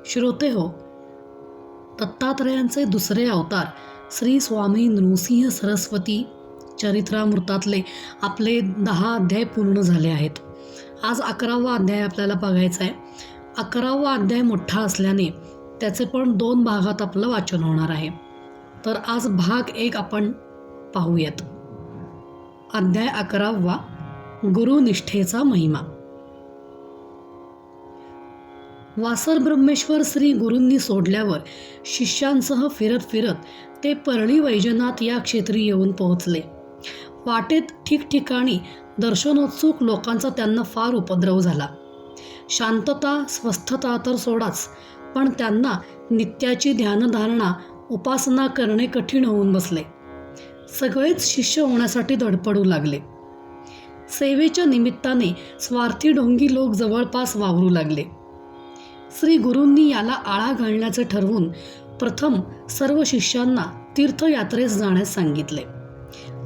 श्रोते हो, दत्तात्रयांचे दुसरे अवतार श्री स्वामी नृसिंह सरस्वती चरित्रामृतातले आपले 10 अध्याय पूर्ण झाले आहेत. आज 11वा अध्याय आपल्याला बघायचा आहे. 11वा अध्याय मोठा असल्याने त्याचे पण 2 भागात आपलं वाचन होणार आहे. तर आज भाग 1 आपण पाहूयात. अध्याय 11वा, गुरुनिष्ठेचा महिमा. वासर ब्रह्मेश्वर श्री गुरूंनी सोडल्यावर शिष्यांसह फिरत फिरत ते परळी वैजनाथ या क्षेत्री येऊन पोहोचले. वाटेत ठिकठिकाणी दर्शनोत्सुक लोकांचा त्यांना फार उपद्रव झाला. शांतता स्वस्थता तर सोडाच, पण त्यांना नित्याची ध्यानधारणा उपासना करणे कठीण होऊन बसले. सगळेच शिष्य होण्यासाठी धडपडू लागले. सेवेच्या निमित्ताने स्वार्थी ढोंगी लोक जवळपास वावरू लागले. श्री गुरूंनी याला आळा घालण्याचे ठरवून प्रथम सर्व शिष्यांना तीर्थयात्रेस जाण्यास सांगितले.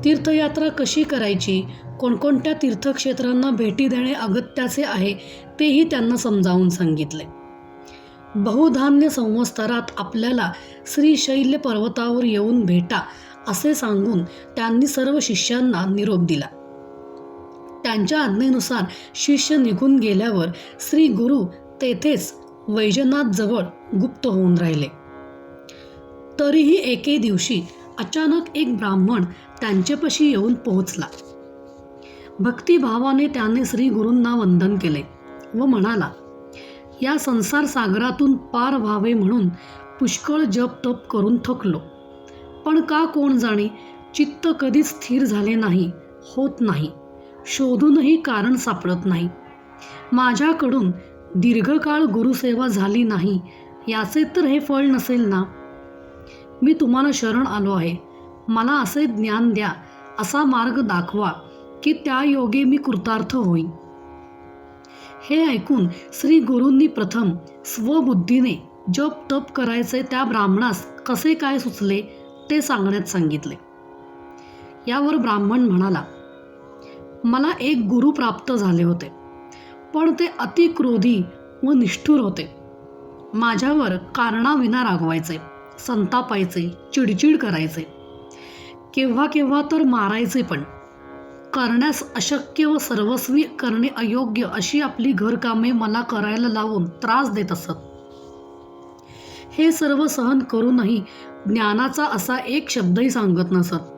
तीर्थयात्रा कशी करायची, कोणकोणत्या तीर्थक्षेत्रांना भेटी देणे अगत्याचे आहे तेही त्यांना समजावून सांगितले. बहुधान्य संवत्सरात आपल्याला श्रीशैल्य पर्वतावर येऊन भेटा असे सांगून त्यांनी सर्व शिष्यांना निरोप दिला. त्यांच्या आज्ञेनुसार शिष्य निघून गेल्यावर श्री गुरु तेथेच वैजनाथ जवळ गुप्त होऊन राहिले. तरीही एके दिवशी अचानक एक ब्राह्मण त्यांच्यापाशी येऊन पोहोचला. भक्तिभावाने त्याने श्री गुरूंना वंदन केले व म्हणाला, या संसार सागरातून पार व्हावे म्हणून पुष्कळ जप तप करून थकलो, पण का कोण जाणे चित्त कधीच स्थिर झाले नाही, होत नाही, शोधूनही कारण सापडत नाही. माझ्याकडून दीर्घकाळ गुरुसेवा झाली नाही याचे तर हे फळ नसेल ना. मी तुम्हाला शरण आलो आहे, मला असे ज्ञान द्या, असा मार्ग दाखवा की त्या योगे मी कृतार्थ होईन. हे ऐकून श्री गुरूंनी प्रथम स्वबुद्धीने जप तप करायचे त्या ब्राह्मणास कसे काय सुचले ते सांगण्यात सांगितले. यावर ब्राह्मण म्हणाला, मला एक गुरु प्राप्त झाले होते, पण ते अति क्रोधी व निष्ठुर होते. माझ्यावर कारणाविना रागवायचे, संतापायचे, चिडचिड करायचे, केव्हा केव्हा तर मारायचे पण. करण्यास अशक्य व सर्वस्वी करणे अयोग्य अशी आपली घरकामे मला करायला लावून त्रास देत असत. हे सर्व सहन करूनही ज्ञानाचा असा एक शब्दही सांगत नसत.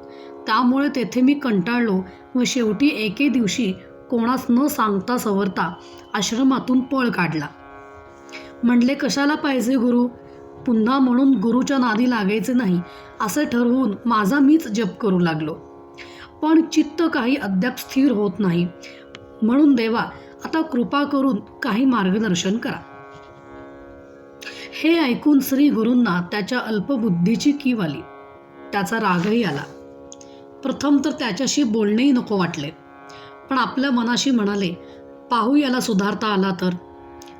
त्यामुळे तेथे मी कंटाळलो व शेवटी एके दिवशी कोणास न सांगता सवरता आश्रमातून पळ काढला. म्हणले, कशाला पाहिजे गुरु, पुन्हा म्हणून गुरुच्या नादी लागायचे नाही असे ठरवून माझा मीच जप करू लागलो. पण चित्त काही अद्याप स्थिर होत नाही, म्हणून देवा आता कृपा करून काही मार्गदर्शन करा. हे ऐकून श्री गुरूंना त्याच्या अल्पबुद्धीची कीव आली. त्याचा रागही आला. प्रथम तर त्याच्याशी बोलणेही नको वाटले, पण आपल्या मनाशी म्हणाले, पाहू याला सुधारता आला तर.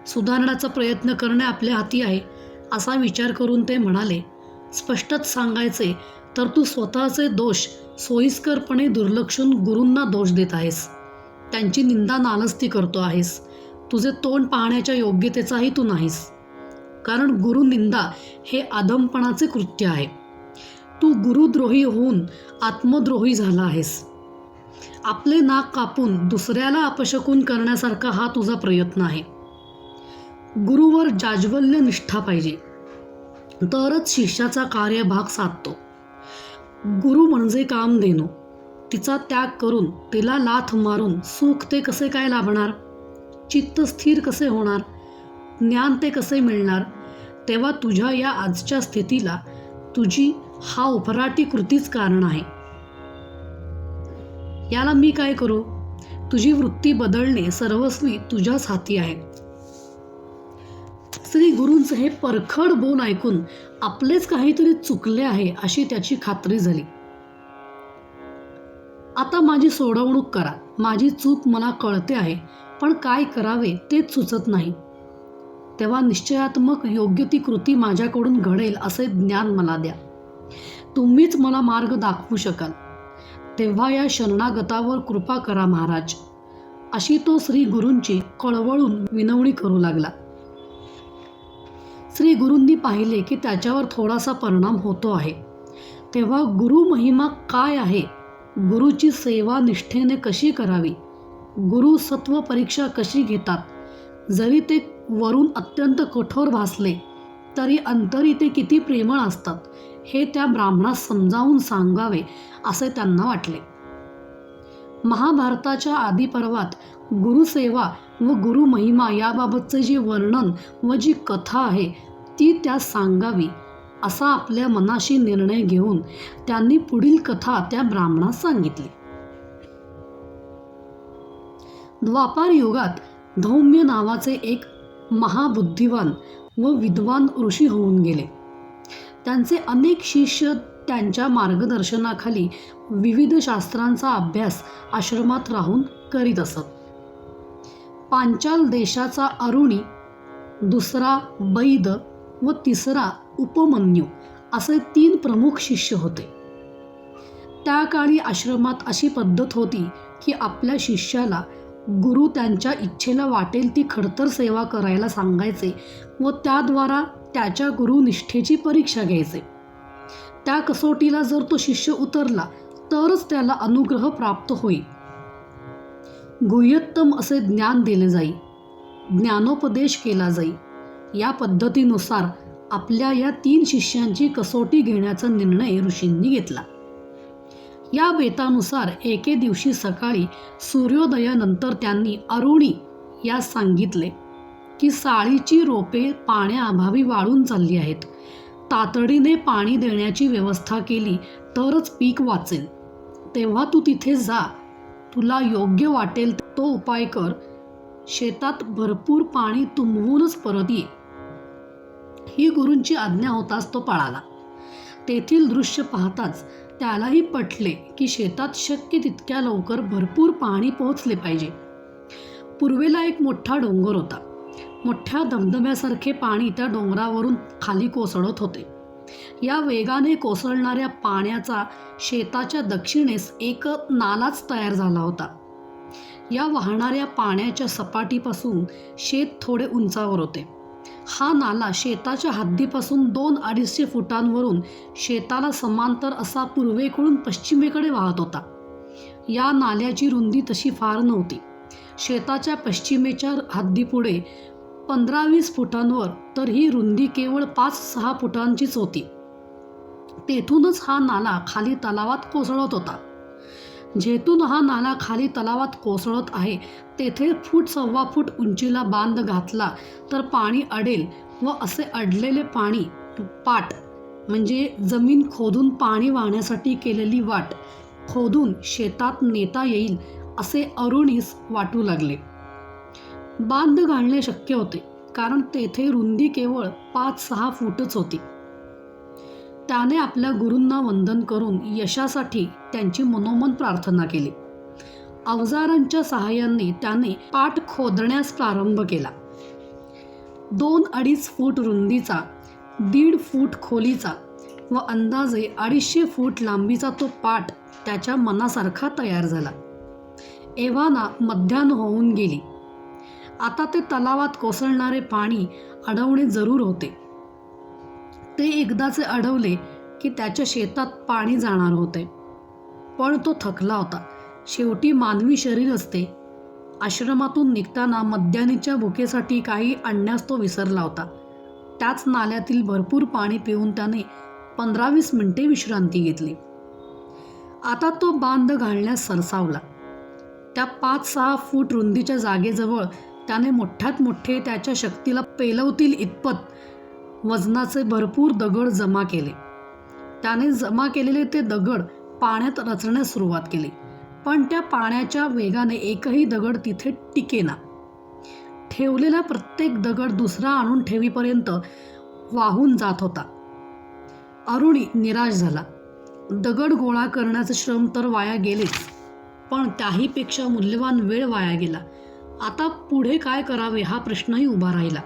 सुधारण्याचा प्रयत्न करणे आपल्या हाती आहे असा विचार करून ते म्हणाले, स्पष्टच सांगायचे तर तू स्वतःचे दोष सोयीस्करपणे दुर्लक्षून गुरूंना दोष देत आहेस. त्यांची निंदा नालस्ती करतो आहेस. तुझे तोंड पाहण्याच्या योग्यतेचाही तू नाहीस, कारण गुरुनिंदा हे अधमपणाचे कृत्य आहे. तू गुरुद्रोही होऊन आत्मद्रोही झाला आहेस. आपले नाक कापून दुसऱ्याला अपशकुन करण्यासारखा हा तुझा प्रयत्न आहे. गुरुवर जाज्वल्य निष्ठा पाहिजे, तरच शिष्याचा कार्यभाग साधतो. गुरु म्हणजे कामधेनू, तिचा त्याग करून तिला लाथ मारून सुख ते कसे काय लाभणार, चित्त स्थिर कसे होणार, ज्ञान ते कसे मिळणार. तेव्हा तुझ्या या आजच्या स्थितीला तुझी हा उपराटी कृतीच कारण आहे. याला मी काय करू. तुझी वृत्ती बदलणे सर्वस्वी तुझ्याच हाती आहे. श्री गुरूंचे हे परखड बोल ऐकून आपलेच काहीतरी चुकले आहे अशी त्याची खात्री झाली. आता माझी सोडवणूक करा. माझी चूक मला कळते आहे, पण काय करावे तेच सुचत नाही. तेव्हा निश्चयात्मक योग्य ती कृती माझ्याकडून घडेल असे ज्ञान मला द्या. तुम्हीच मला मार्ग दाखवू शकाल. तेव्हा या शरणागतावर कृपा करा महाराज, अशी तो श्री गुरूंची कळवळून विनवणी करू लागला. श्री गुरूंनी पाहिले की त्याच्यावर थोडासा परिणाम होतो आहे. तेव्हा गुरु महिमा काय आहे, गुरुची सेवा निष्ठेने कशी करावी, गुरु सत्व परीक्षा कशी घेतात, जरी ते वरून अत्यंत कठोर भासले तरी अंतरी ते किती प्रेमळ असतात, हे त्या ब्राह्मणास समजावून सांगावे असे त्यांना वाटले. महाभारताच्या आदी पर्वात गुरुसेवा व गुरुमहिमा याबाबतचे जे वर्णन व जी कथा आहे ती त्यास सांगावी असा आपल्या मनाशी निर्णय घेऊन त्यांनी पुढील कथा त्या ब्राह्मणास सांगितली. द्वापार युगात धौम्य नावाचे एक महाबुद्धिवान व विद्वान ऋषी होऊन गेले. त्यांचे अनेक शिष्य त्यांच्या मार्गदर्शनाखाली विविध शास्त्रांचा अभ्यास आश्रमात राहून करीत असत. पांचाल देशाचा अरुणी, दुसरा बैद व तिसरा उपमन्यू असे 3 प्रमुख शिष्य होते. त्या काळी आश्रमात अशी पद्धत होती की आपल्या शिष्याला गुरु त्यांच्या इच्छेला वाटेल ती खडतर सेवा करायला सांगायचे व त्याद्वारा त्याच्या गुरुनिष्ठेची परीक्षा घ्यायचे. त्या कसोटीला जर तो शिष्य उतरला तरच त्याला अनुग्रह प्राप्त होईल. गुह्यत्तम असे ज्ञान दिले जाई, ज्ञानोपदेश केला जाई. या पद्धतीनुसार आपल्या या 3 शिष्यांची कसोटी घेण्याचा निर्णय ऋषींनी घेतला. या बेतानुसार एके दिवशी सकाळी सूर्योदयानंतर त्यांनी अरुणी यास सांगितले की साळीची रोपे पाण्याअभावी वाळून चालली आहेत. तातडीने पाणी देण्याची व्यवस्था केली तरच पीक वाचेल. तेव्हा तू तिथे जा, तुला योग्य वाटेल तो उपाय कर. शेतात भरपूर पाणी तुंबवूनच परत ये. ही गुरूंची आज्ञा होताच तो पळाला. तेथील दृश्य पाहताच त्यालाही पटले की शेतात शक्य तितक्या लवकर भरपूर पाणी पोहोचले पाहिजे. पूर्वेला एक मोठा डोंगर होता. मोठ्या धबधब्यासारखे पाणी त्या डोंगरावरून खाली कोसळत होते. या वेगाने कोसळणाऱ्या पाण्याचा शेताच्या दक्षिणेस एक नालाच तयार झाला होता. या वाहणाऱ्या पाण्याच्या सपाटीपासून शेत थोडे उंचावर होते. हा नाला शेताच्या हद्दीपासून 200-250 फुटांवरून शेताला समांतर असा पूर्वेकडून पश्चिमेकडे वाहत होता. या नाल्याची रुंदी तशी फार नव्हती. शेताच्या पश्चिमेच्या हद्दीपुढे 15-20 फुटांवर तर ही रुंदी केवळ 5-6 फुटांचीच होती. तेथूनच हा नाला खाली तलावात कोसळत होता. जेथून हा नाला खाली तलावात कोसळत आहे तेथे 1-1.25 फूट उंचीला बांध घातला तर पाणी अडेल व असे अडलेले पाणी पाट म्हणजे जमीन खोदून पाणी वाहण्यासाठी केलेली वाट खोदून शेतात नेता येईल असे अरुणीस वाटू लागले. बांध घालणे शक्य होते कारण तेथे रुंदी केवळ 5-6 फूटच होती. त्याने आपल्या गुरूंना वंदन करून यशासाठी त्यांची मनोमन प्रार्थना केली. अवजारांच्या सहाय्याने त्याने पाट खोदण्यास प्रारंभ केला. 2-2.5 फूट रुंदीचा, 1.5 फूट खोलीचा व अंदाजे 250 फूट लांबीचा तो पाट त्याच्या मनासारखा तयार झाला. एव्हाना मध्यान्ह होऊन गेली. आता ते तलावात कोसळणारे पाणी अडवणे जरूर होते. ते एकदाचे अडवले की त्याच्या शेतात पाणी जाणार होते. पण तो थकला होता. शेवटी मानवी शरीर असते. आश्रमातून निघताना मध्यान्हीच्या भुकेसाठी काही आणण्यास तो विसरला होता. त्याच नाल्यातील भरपूर पाणी पिऊन त्याने 15-20 मिनिटे विश्रांती घेतली. आता तो बांध घालण्यास सरसावला. त्या 5-6 फूट रुंदीच्या जागेजवळ त्याने मोठ्यात मोठे त्याच्या शक्तीला पेलवतील इतपत वजनाचे भरपूर दगड जमा केले. त्याने जमा केलेले ते दगड पाण्यात रचण्यास सुरुवात केली. पण त्या पाण्याच्या वेगाने एकही दगड तिथे टिकेना. ठेवलेला प्रत्येक दगड दुसरा आणून ठेवीपर्यंत वाहून जात होता. अरुणी निराश झाला. दगड गोळा करण्याचे श्रम तर वाया गेलेच, पण त्याहीपेक्षा मूल्यवान वेळ वाया गेला. आता पुढे काय करावे हा प्रश्नही उभा राहिला.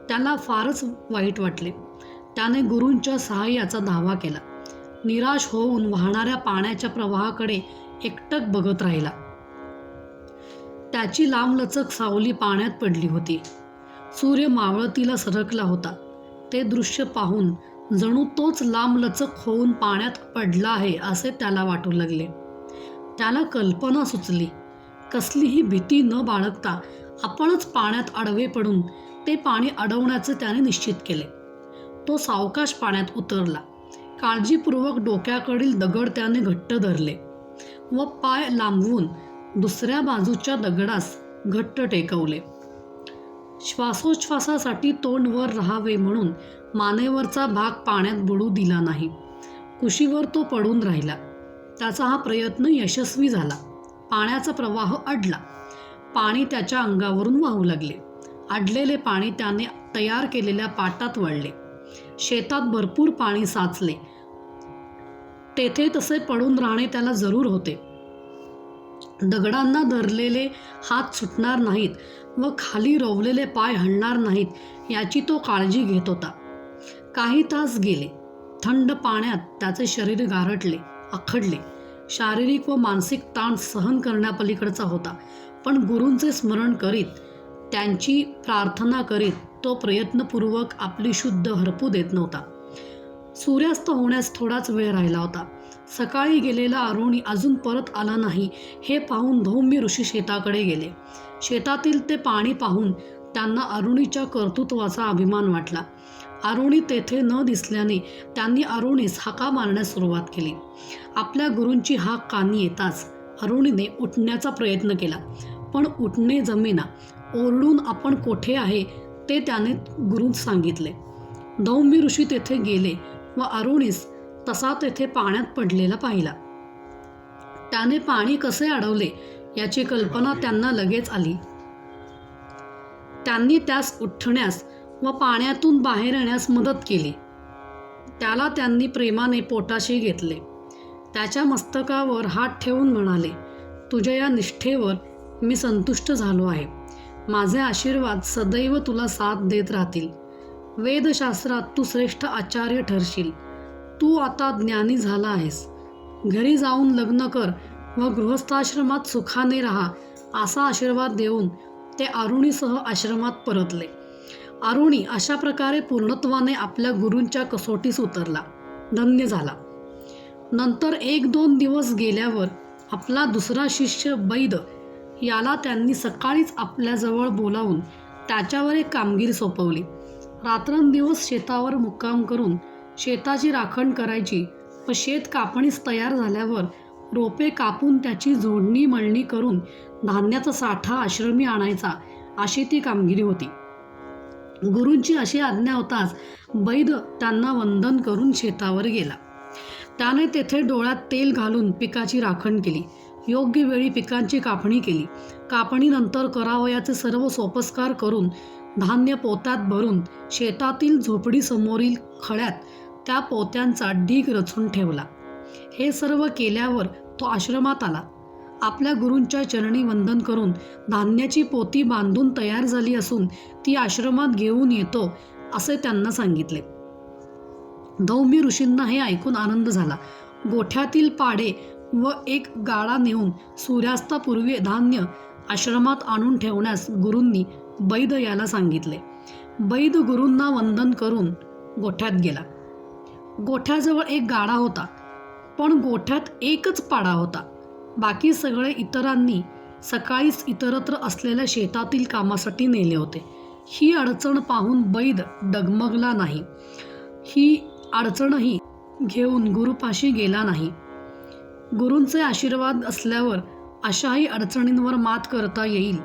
त्याला फारच वाईट वाटले. त्याने गुरूंच्या सहाय्याचा दावा केला. निराश होऊन वाहणाऱ्या पाण्याच्या प्रवाहाकडे एकटक बघत राहिला. त्याची लांबलचक सावली पाण्यात पडली होती. सूर्य मावळतीला सरकला होता. ते दृश्य पाहून जणू तोच लांबलचक होऊन पाण्यात पडला आहे असे त्याला वाटू लागले. त्याला कल्पना सुचली. कसलीही भीती न बाळगता आपणच पाण्यात आडवे पडून ते पाणी अडवण्याचे त्याने निश्चित केले. तो सावकाश पाण्यात उतरला. काळजीपूर्वक डोक्याकडील दगड त्याने घट्ट धरले व पाय लांबवून दुसऱ्या बाजूच्या दगडास घट्ट टेकवले. श्वासोच्छ्वासासाठी तोंड वर राहावे म्हणून मानेवरचा भाग पाण्यात बुडू दिला नाही. कुशीवर तो पडून राहिला. त्याचा हा प्रयत्न यशस्वी झाला. पाण्याचा प्रवाह अडला. पाणी त्याच्या अंगावरून वाहू लागले. अडलेले पाणी त्याने तयार केलेल्या पाटात वळले. शेतात भरपूर पाणी साचले. तेथे तसे पडून राहणे त्याला जरूर होते. दगडांना धरलेले हात सुटणार नाहीत व खाली रोवलेले पाय हलणार नाहीत याची तो काळजी घेत होता. काही तास गेले. थंड पाण्यात त्याचे शरीर गारटले, आखडले. शारीरिक व मानसिक ताण सहन करण्यापलीकडचा होता. पण गुरूंचे स्मरण करीत, त्यांची प्रार्थना करीत तो प्रयत्नपूर्वक आपली शुद्ध हरपू देत नव्हता. सूर्यास्त होण्यास थोडाच वेळ राहिला होता. सकाळी गेलेला अरुणी अजून परत आला नाही हे पाहून धौम्य ऋषी शेताकडे गेले. शेतातील ते पाणी पाहून त्यांना अरुणीच्या कर्तृत्वाचा अभिमान वाटला. अरुणी तेथे न दिसल्याने त्यांनी अरुणीस हाका मारण्यास सुरुवात केली. आपल्या गुरूंची हाक कानी येताच अरुणीने उठण्याचा प्रयत्न केला, पण उठणे जमेना. ओरडून आपण कोठे आहे ते त्याने गुरूंस सांगितले. धौम्य ऋषी तेथे गेले व अरुणीस तसा तेथे पाण्यात पडलेला पाहिला. त्याने पाणी कसे अडवले याची कल्पना त्यांना लगेच आली. त्यांनी त्यास उठण्यास व पाण्यातून बाहेर येण्यास मदत केली. त्याला त्यांनी प्रेमाने पोटाशी घेतले. त्याच्या मस्तकावर हात ठेवून म्हणाले, तुझ्या या निष्ठेवर मी संतुष्ट झालो आहे. माझे आशीर्वाद सदैव तुला साथ देत राहतील. वेदशास्त्रात तू श्रेष्ठ आचार्य ठरशील. तू आता ज्ञानी झाला आहेस. घरी जाऊन लग्न कर व गृहस्थाश्रमात सुखाने राहा असा आशीर्वाद देऊन ते अरुणीसह आश्रमात परतले. अरुणी अशा प्रकारे पूर्णत्वाने आपल्या गुरूंच्या कसोटीस उतरला, धन्य झाला. नंतर 1-2 दिवस गेल्यावर आपला दुसरा शिष्य बैद याला त्यांनी सकाळीच आपल्याजवळ बोलावून त्याच्यावर एक कामगिरी सोपवली. रात्रंदिवस शेतावर मुक्काम करून शेताची राखण करायची व शेत कापणीस तयार झाल्यावर रोपे कापून त्याची जोडणी मळणी करून धान्याचा साठा आश्रमी आणायचा अशी ती कामगिरी होती. गुरूंची अशी आज्ञा होताच बैद त्यांना वंदन करून शेतावर गेला. त्याने तेथे डोळ्यात तेल घालून पिकाची राखण केली. योग्य वेळी पिकांची कापणी केली. कापणीनंतर करावयाचे सर्व सोपस्कार करून धान्य पोत्यात भरून शेतातील झोपडीसमोरील खळ्यात त्या पोत्यांचा ढीग रचून ठेवला. हे सर्व केल्यावर तो आश्रमात आला. आपल्या गुरूंच्या चरणी वंदन करून धान्याची पोती बांधून तयार झाली असून ती आश्रमात घेऊन येतो असे त्यांना सांगितले. धौम्य ऋषींना हे ऐकून आनंद झाला. गोठ्यातील पाडे व एक गाडा नेऊन सूर्यास्तापूर्वी धान्य आश्रमात आणून ठेवण्यास गुरूंनी बैद याला सांगितले. बैद गुरूंना वंदन करून गोठ्यात गेला. गोठ्याजवळ एक गाडा होता, पण गोठ्यात एकच पाडा होता. बाकी सगळे इतरांनी सकाळीच इतरत्र असलेल्या शेतातील कामासाठी नेले होते. ही अडचण पाहून बैद डगमगला नाही. ही अडचणही घेऊन गुरुपाशी गेला नाही. गुरूंचे आशीर्वाद असल्यावर अशाही अडचणींवर मात करता येईल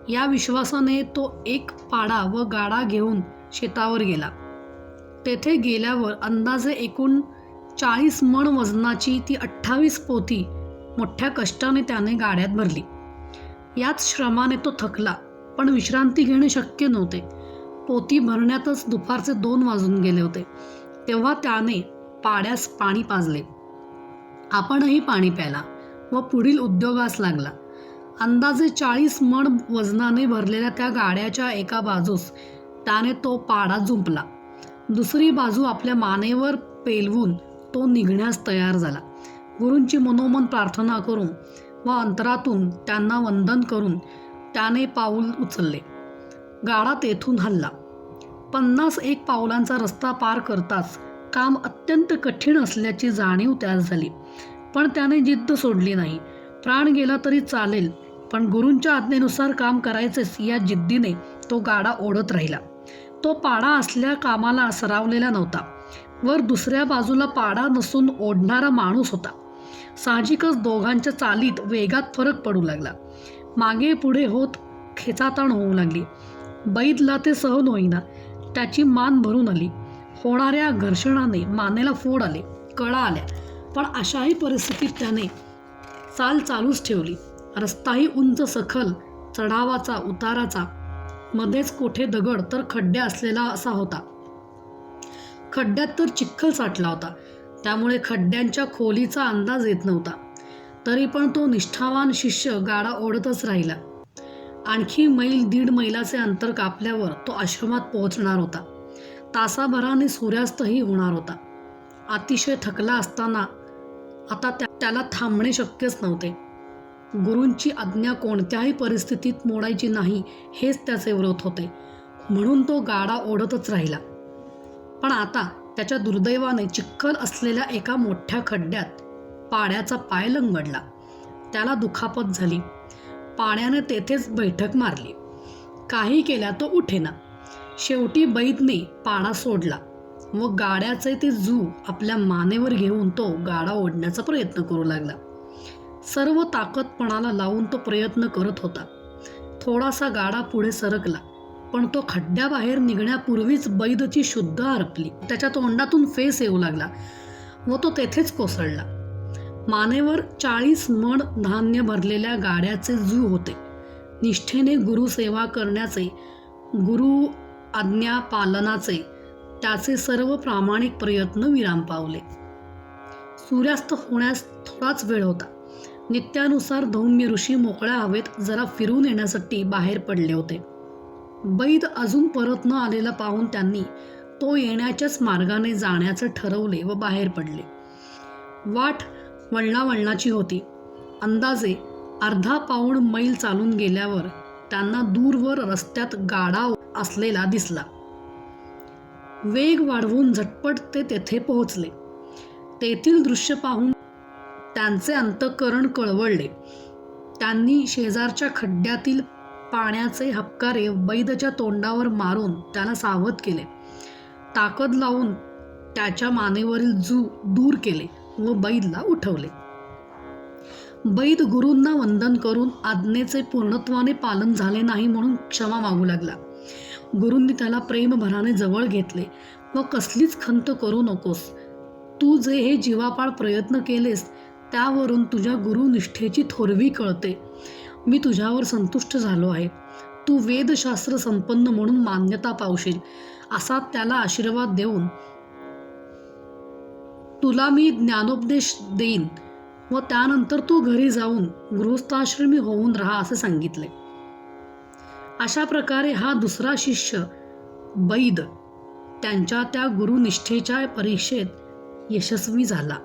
या विश्वासाने तो एक पाडा व गाडा घेऊन शेतावर गेला. तेथे गेल्यावर अंदाजे एकूण 40 मण वजनाची ती 28 पोती मोठ्या कष्टाने त्याने गाड्यात भरली. याच श्रमाने तो थकला, पण विश्रांती घेणे शक्य नव्हते. पोती भरण्यातच दुपारचे 2 वाजून गेले होते. तेव्हा त्याने पाड्यास पाणी पाजले. आपणही पाणी प्याला व पुढील उद्योगास लागला. अंदाजे 40 मण वजनाने भरलेल्या त्या गाड्याच्या एका बाजूस त्याने तो पाडा जुंपला. दुसरी बाजू आपल्या मानेवर पेलवून तो निघण्यास तयार झाला. गुरूंची मनोमन प्रार्थना करून व अंतरातून त्यांना वंदन करून त्याने पाऊल उचलले. गाडा तेथून हलला. 51 पावलांचा रस्ता पार करताच काम अत्यंत कठीण असल्याची जाणीव त्यास झाली. पण त्याने जिद्द सोडली नाही. प्राण गेला तरी चालेल, पण गुरूंच्या आज्ञेनुसार काम करायचेच या जिद्दीने तो गाडा ओढत राहिला. तो पाडा असल्या कामाला सरावलेला नव्हता. वर दुसऱ्या बाजूला पाडा नसून ओढणारा माणूस होता. साहजिकच दोघांच्या चालीत वेगात फरक पडू लागला. मागे पुढे होत खेचाताण होऊ लागली. बैदला ते सहन होईना. त्याची मान भरून आली. होणाऱ्या घर्षणाने मानेला फोड आले, कळा आल्या. पण अशाही परिस्थितीत त्याने चाल चालूच ठेवली. रस्ताही उंच सखल, चढावाचा, उताराचा, मध्येच कोठे दगड तर खड्डे असलेला असा होता. खड्ड्यात तर चिखल साठला होता, त्यामुळे खड्ड्यांच्या खोलीचा अंदाज येत नव्हता. तरी पण तो निष्ठावान शिष्य गाडा ओढतच राहिला. आणखी मैल 1.5 मैलाचे अंतर कापल्यावर तो आश्रमात पोहोचणार होता. तासाभराने सूर्यास्तही होणार होता. अतिशय थकला असताना आता त्याला थांबणे शक्यच नव्हते. गुरूंची आज्ञा कोणत्याही परिस्थितीत मोडायची नाही हेच त्याचे व्रत होते. म्हणून तो गाडा ओढतच राहिला. पण आता त्याच्या दुर्दैवाने चिखल असलेल्या एका मोठ्या खड्ड्यात पाण्याचा पाय लंगडला. त्याला दुखापत झाली. पाण्याने तेथेच बैठक मारली. काही केल्या तो उठेना. शेवटी बैदने पाडा सोडला व गाड्याचे ते जू आपल्या मानेवर घेऊन तो गाडा ओढण्याचा प्रयत्न करू लागला. सर्व ताकद पणाला लावून तो प्रयत्न करत होता. थोडासा गाडा पुढे सरकला, पण तो खड्ड्याबाहेर निघण्यापूर्वीच बैदची शुद्ध हरपली. त्याच्या तोंडातून फेस येऊ लागला व तो तेथेच कोसळला. मानेवर 40 मण धान्य भरलेल्या गाड्याचे जू होते. निष्ठेने गुरुसेवा करण्याचे, गुरु आज्ञा पालनाचे त्याचे सर्व प्रामाणिक प्रयत्न विराम पावले. सूर्यास्त होण्यास थोडाच वेळ होता. नित्यानुसार धौम्य ऋषी मोकळ्या हवेत जरा फिरून येण्यासाठी बाहेर पडले होते. बैद अजून परत न आलेला पाहून त्यांनी तो येण्याच्याच मार्गाने जाण्याचे ठरवले व बाहेर पडले. वाट वळणावळणाची होती. अंदाजे 1/2 मैल चालून गेल्यावर त्यांना दूरवर रस्त्यात गाडा असलेला दिसला. वेग वाढवून झटपट ते तेथे पोहोचले. तेथील दृश्य पाहून त्यांचे अंतःकरण कळवळले. त्यांनी शेजारच्या खड्ड्यातील पाण्याचे हबकारे बैदच्या तोंडावर मारून त्याला सावध केले. ताकद लावून त्याच्या मानेवरील जू दूर केले व बैदला उठवले. बैद गुरूंना वंदन करून आज्ञेचे पूर्णत्वाने पालन झाले नाही म्हणून क्षमा मागू लागला. गुरूंनी त्याला प्रेमभराने जवळ घेतले व कसलीच खंत करू नकोस. तू जे हे जीवापाड प्रयत्न केलेस त्यावरून तुझ्या गुरुनिष्ठेची थोरवी कळते. मी तुझ्यावर संतुष्ट झालो आहे. तू वेदशास्त्र संपन्न म्हणून मान्यता पावशील असा त्याला आशीर्वाद देऊन तुला मी ज्ञानोपदेश देईन व त्यानंतर तू घरी जाऊन गृहस्थाश्रमी होऊन राहा असे सांगितले. अशा प्रकारे हा दुसरा शिष्य बैद त्यांच्या त्या गुरुनिष्ठेच्या परीक्षेत यशस्वी झाला.